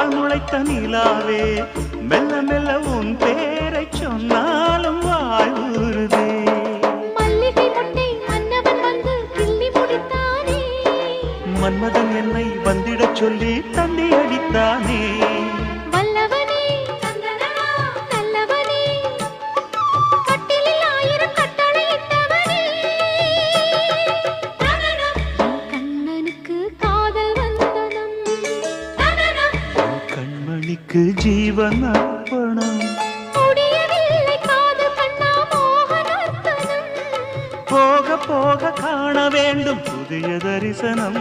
பால் முளைத்த நிலாவே மெல்ல மெல்ல உன் பேரை சொன்னாலும் வாய் ஊறுதே. மல்லிகை மொட்டை மன்னவன் வந்து கிள்ளி முடித்தானே, மன்மதன் என்னை வந்திடச் சொல்லி தந்தி அடித்தானே. வல்லவனே நல்லவனே, கட்டிலில் 1000 கட்டளையிட்டவனே, கண்ணனுக்கு காதல் வந்தனம், கண்மணிக்கு ஜீவன் அர்ப்பணம். முடியவில்லை காதல் கண்ணா மோகனர்த்தனம். போக போக காண வேண்டும் புதிய தரிசனம்.